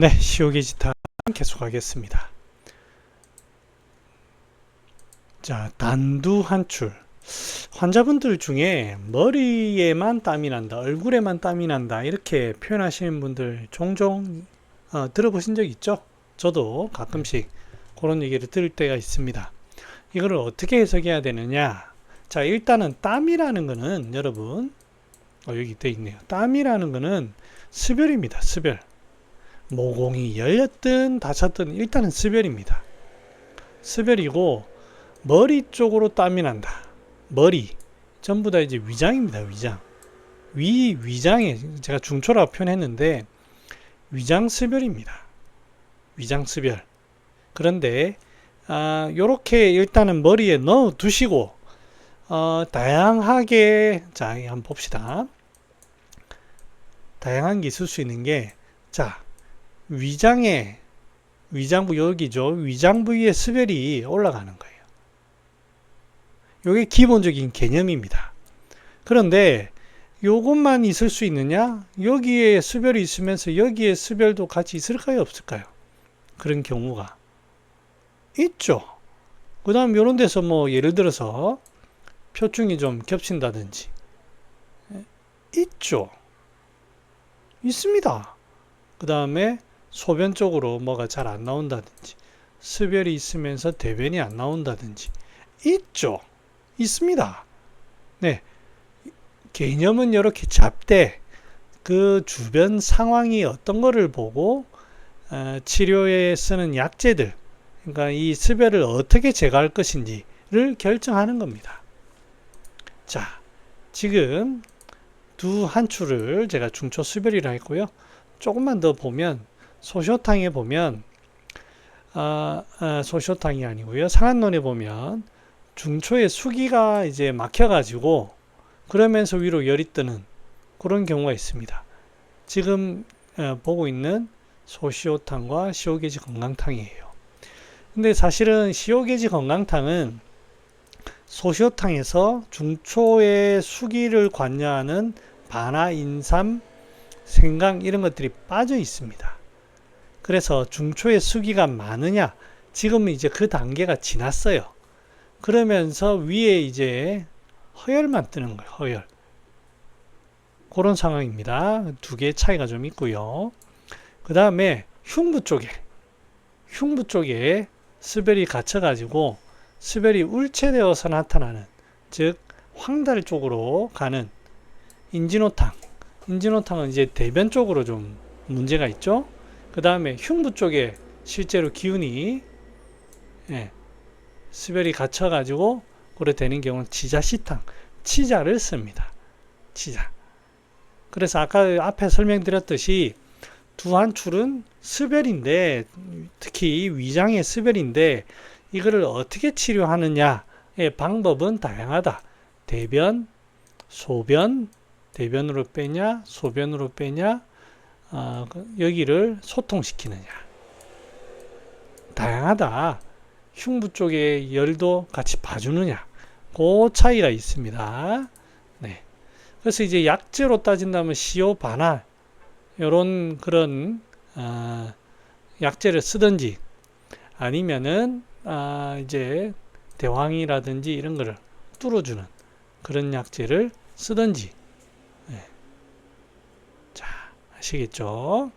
네, 시오게지타 계속하겠습니다. 자, 단두 한출. 환자분들 중에 머리에만 땀이 난다, 얼굴에만 땀이 난다, 이렇게 표현하시는 분들 종종 들어보신 적 있죠? 저도 가끔씩 그런 얘기를 들을 때가 있습니다. 이거를 어떻게 해석해야 되느냐? 자, 일단은 땀이라는 거는 여러분, 여기 돼 있네요. 땀이라는 거는 습열입니다. 습열. 모공이 열렸든 닫혔든 일단은 습열입니다. 습열이고 머리 쪽으로 땀이 난다. 머리 전부 다 이제 위장입니다. 위장. 위장에 제가 중초라고 표현했는데 위장 습열입니다. 위장 습열. 그런데 요렇게 일단은 머리에 넣어 두시고 다양하게 자 한번 봅시다. 다양한 게 있을 수 있는 게 자 위장부 여기죠. 위장 부위에 습열이 올라가는 거예요. 이게 기본적인 개념입니다. 그런데 요것만 있을 수 있느냐? 여기에 습열이 있으면서 여기에 습열도 같이 있을까요? 없을까요? 그런 경우가 있죠. 그 다음 요런 데서 뭐 예를 들어서 표층이 좀 겹친다든지 있죠. 있습니다. 그 다음에 소변 쪽으로 뭐가 잘 안 나온다든지 습열이 있으면서 대변이 안 나온다든지 있죠. 있습니다. 네. 개념은 이렇게 잡되 그 주변 상황이 어떤 거를 보고 치료에 쓰는 약제들, 그러니까 이 습열을 어떻게 제거할 것인지를 결정하는 겁니다. 자, 지금 두 한추를 제가 중초 습열이라 했고요. 조금만 더 보면 소쇼탕에 보면 소쇼탕이 아니고요. 상한론에 보면 중초에 수기가 이제 막혀가지고 그러면서 위로 열이 뜨는 그런 경우가 있습니다. 지금 보고 있는 소시오탕과 시오게지 건강탕이에요. 근데 사실은 시오게지 건강탕은 소시오탕에서 중초의 수기를 관여하는 반화, 인삼, 생강 이런 것들이 빠져 있습니다. 그래서 중초의 수기가 많으냐? 지금은 이제 그 단계가 지났어요. 그러면서 위에 이제 허열만 뜨는 거예요. 허열. 그런 상황입니다. 두 개의 차이가 좀 있고요. 그 다음에 흉부 쪽에 습열이 갇혀가지고 습열이 울체되어서 나타나는, 즉 황달 쪽으로 가는 인진호탕은 이제 대변 쪽으로 좀 문제가 있죠. 그 다음에 흉부 쪽에 실제로 기운이 습열이 갇혀가지고 그래 되는 경우는 치자시탕, 치자를 씁니다. 치자. 그래서 아까 앞에 설명드렸듯이 두 한출은 습열인데, 특히 위장의 습열인데 이거를 어떻게 치료하느냐의 방법은 다양하다. 대변, 소변, 대변으로 빼냐, 소변으로 빼냐, 여기를 소통시키느냐. 다양하다. 흉부 쪽에 열도 같이 봐주느냐. 그 차이가 있습니다. 네. 그래서 이제 약제로 따진다면 시오바나 요런 그런 약제를 쓰든지 아니면은 이제 대황이라든지 이런 거를 뚫어주는 그런 약제를 쓰든지. 네. 자, 아시겠죠?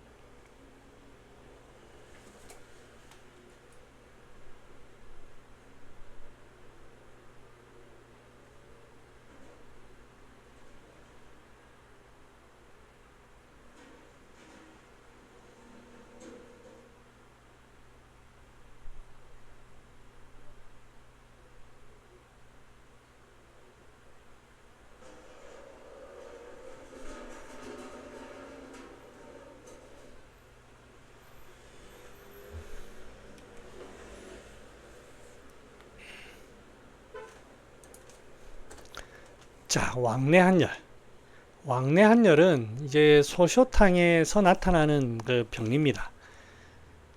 자, 왕래한열. 왕래한열은 이제 소쇼탕에서 나타나는 그 병리입니다.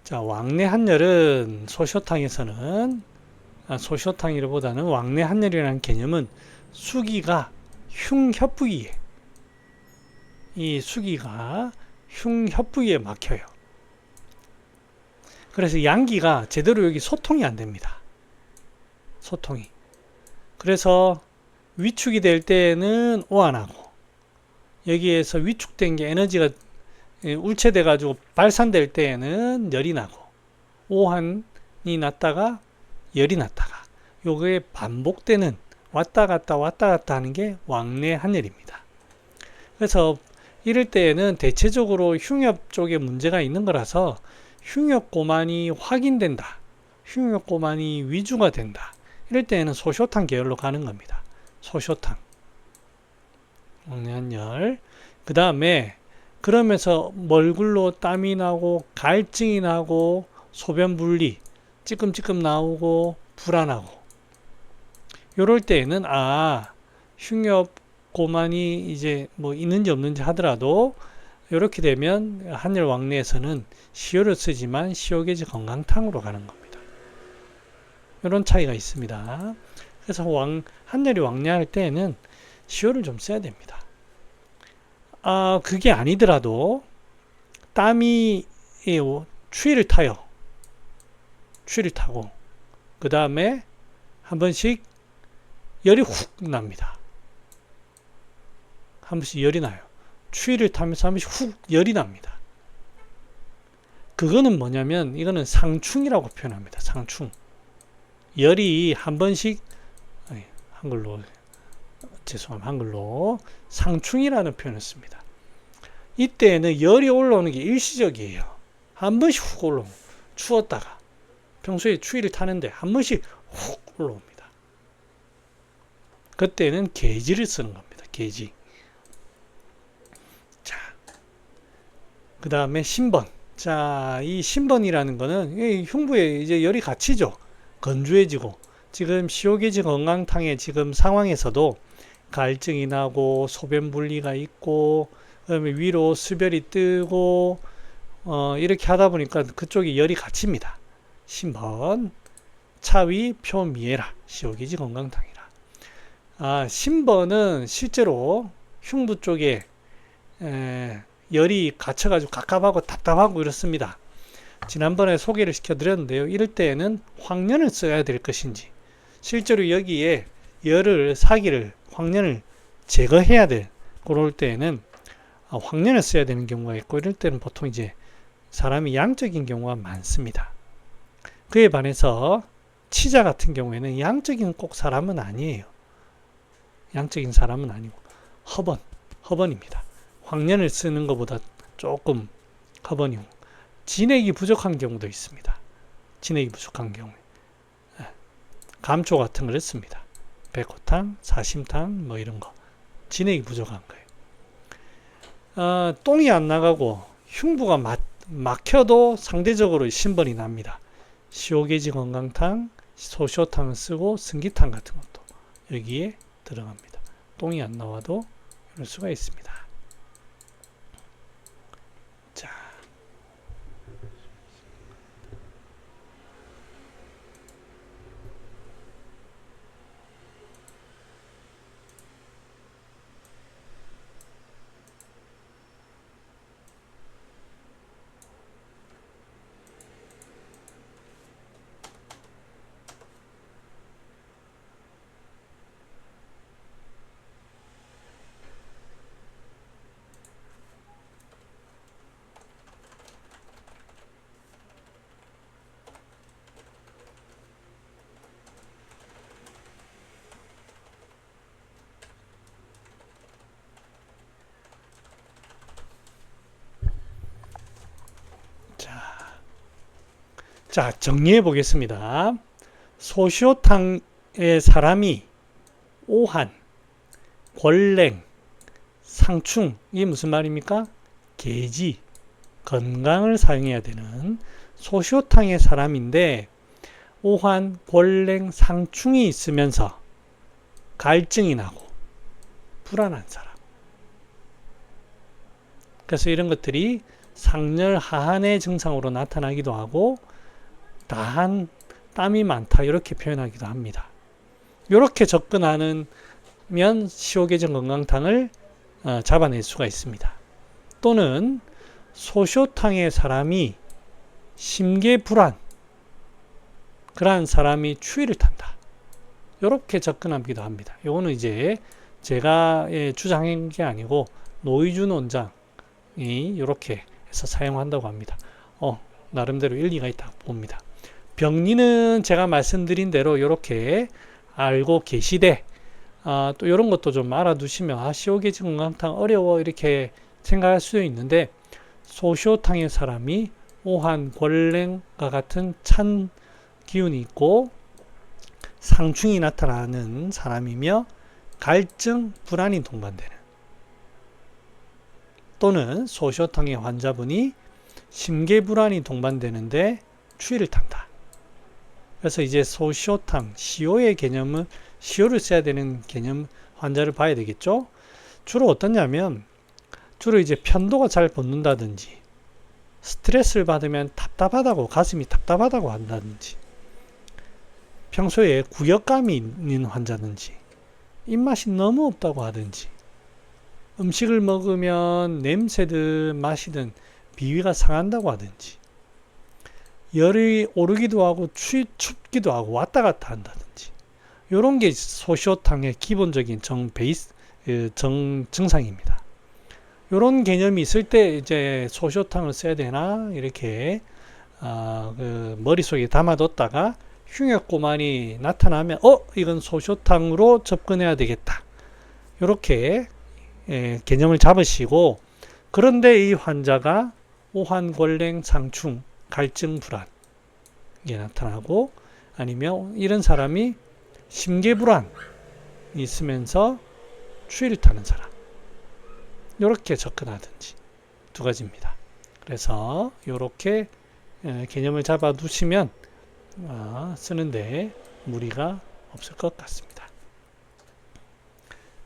자, 왕래한열은 소쇼탕에서는 소쇼탕이라보다는 왕래한열이라는 개념은 수기가 흉협부위에, 이 수기가 흉협부위에 막혀요. 그래서 양기가 제대로 여기 소통이 안 됩니다. 소통이. 그래서 위축이 될 때는 오한하고, 여기에서 위축된 게 에너지가 울체돼 가지고 발산될 때에는 열이 나고, 오한이 났다가 열이 났다가, 요게 반복되는, 왔다 갔다 하는 게 왕래 한열입니다. 그래서 이럴 때에는 대체적으로 흉엽 쪽에 문제가 있는 거라서 흉엽고만이 확인된다, 흉엽고만이 위주가 된다, 이럴 때에는 소쇼탕 계열로 가는 겁니다. 소쇼탕, 왕래 한열. 그 다음에 그러면서 멀굴로 땀이 나고 갈증이 나고 소변 분리 찌끔찌끔 나오고 불안하고, 요럴 때에는 흉엽 고만이 이제 뭐 있는지 없는지 하더라도 이렇게 되면 한열 왕래에서는 시효를 쓰지만 시효계지 건강탕으로 가는 겁니다. 이런 차이가 있습니다. 그래서 한열이 왕래할 때에는 시효를 좀 써야 됩니다. 그게 아니더라도 땀이 추위를 타요. 추위를 타고 그 다음에 한 번씩 열이 훅 납니다. 한 번씩 열이 나요. 추위를 타면서 한 번씩 훅 열이 납니다. 그거는 뭐냐면 이거는 상충이라고 표현합니다. 상충. 열이 한 번씩, 한글로 죄송합니다. 한글로 상충이라는 표현을 씁니다. 이때는 열이 올라오는 게 일시적이에요. 한 번씩 훅 올라오고, 추웠다가 평소에 추위를 타는데 한 번씩 훅 올라옵니다. 그때는 계지를 쓰는 겁니다. 계지. 자, 그 다음에 신번. 자, 이 신번이라는 거는 흉부에 이제 열이 갇히죠. 건조해지고, 지금 시효계지 건강탕의 지금 상황에서도 갈증이 나고 소변 분리가 있고, 그다음에 위로 수별이 뜨고, 이렇게 하다 보니까 그쪽에 열이 갇힙니다. 신번, 차위 표미에라, 시효계지 건강탕이라. 신번은 실제로 흉부 쪽에 열이 갇혀가지고 갑갑하고 답답하고 이렇습니다. 지난번에 소개를 시켜드렸는데요. 이럴 때에는 황련을 써야 될 것인지, 실제로 여기에 사기를, 황련을 제거해야 될, 그럴 때에는 황련을 써야 되는 경우가 있고, 이럴 때는 보통 이제 사람이 양적인 경우가 많습니다. 그에 반해서 치자 같은 경우에는 양적인 꼭 사람은 아니에요. 양적인 사람은 아니고 허번입니다. 황련을 쓰는 것보다 조금 허번이고, 진액이 부족한 경우도 있습니다. 진액이 부족한 경우에 감초 같은 걸 씁니다. 백호탕, 사심탕 뭐 이런 거, 진액이 부족한 거예요. 똥이 안 나가고 흉부가 막혀도 상대적으로 신번이 납니다. 시효계지 건강탕, 소쇼탕을 쓰고 승기탕 같은 것도 여기에 들어갑니다. 똥이 안 나와도 이럴 수가 있습니다. 자, 자, 정리해 보겠습니다. 소시오탕의 사람이 오한, 권랭, 상충, 이게 무슨 말입니까? 계지, 건강을 사용해야 되는 소시오탕의 사람인데, 오한, 권랭, 상충이 있으면서 갈증이 나고 불안한 사람. 그래서 이런 것들이 상열 하한의 증상으로 나타나기도 하고, 다한, 땀이 많다, 이렇게 표현하기도 합니다. 이렇게 접근하면 시효계정 건강탕을 잡아낼 수가 있습니다. 또는 소쇼탕의 사람이 심계 불안, 그러한 사람이 추위를 탄다. 이렇게 접근하기도 합니다. 이거는 이제 제가 주장한 게 아니고 노이준 원장이 이렇게 해서 사용한다고 합니다. 나름대로 일리가 있다고 봅니다. 병리는 제가 말씀드린 대로 이렇게 알고 계시되 또 이런 것도 좀 알아두시면 시오게지 건강탕 어려워 이렇게 생각할 수도 있는데, 소시오탕의 사람이 오한, 권랭과 같은 찬 기운이 있고 상충이 나타나는 사람이며 갈증, 불안이 동반되는, 또는 소시오탕의 환자분이 심계불안이 동반되는데 추위를 탄다. 그래서 이제 소시오탕, 시오의 개념은 시오를 써야 되는 개념 환자를 봐야 되겠죠. 주로 어떠냐면 주로 이제 편도가 잘 붓는다든지, 스트레스를 받으면 답답하다고, 가슴이 답답하다고 한다든지, 평소에 구역감이 있는 환자든지, 입맛이 너무 없다고 하든지, 음식을 먹으면 냄새든 맛이든 비위가 상한다고 하든지, 열이 오르기도 하고 춥기도 하고 왔다 갔다 한다든지, 이런 게 소시오탕의 기본적인 증상입니다. 이런 개념이 있을 때 이제 소시오탕을 써야 되나 이렇게 머릿속에 담아뒀다가 흉역고만이 나타나면 이건 소시오탕으로 접근해야 되겠다. 이렇게 개념을 잡으시고, 그런데 이 환자가 오한, 권랭, 상충, 갈증, 불안 이게 나타나고, 아니면 이런 사람이 심계불안이 있으면서 추위를 타는 사람, 이렇게 접근하든지 두 가지입니다. 그래서 이렇게 개념을 잡아 두시면 쓰는데 무리가 없을 것 같습니다.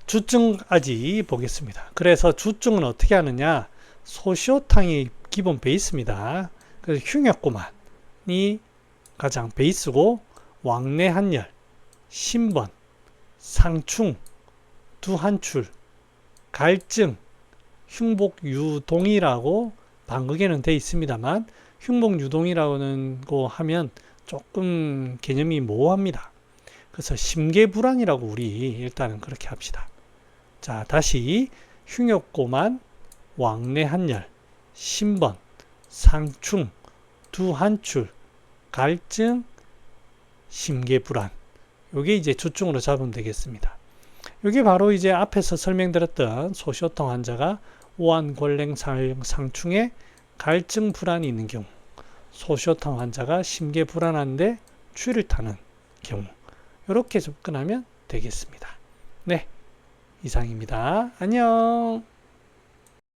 주증까지 보겠습니다. 그래서 주증은 어떻게 하느냐, 소시오탕이 기본 베이스입니다. 그래서 흉역고만이 가장 베이스고, 왕래한열, 신번, 상충, 두한출, 갈증, 흉복유동이라고 방극에는 돼 있습니다만, 흉복유동이라고 하면 조금 개념이 모호합니다. 그래서 심계불안이라고 우리 일단은 그렇게 합시다. 자, 다시 흉역고만, 왕래한열, 신번, 상충, 두한출, 갈증, 심계불안, 요게 이제 주증으로 잡으면 되겠습니다. 요게 바로 이제 앞에서 설명드렸던 소시오탕 환자가 오한, 권랭, 상충에 갈증, 불안이 있는 경우, 소시오탕 환자가 심계불안한데 추위를 타는 경우, 이렇게 접근하면 되겠습니다. 네, 이상입니다. 안녕.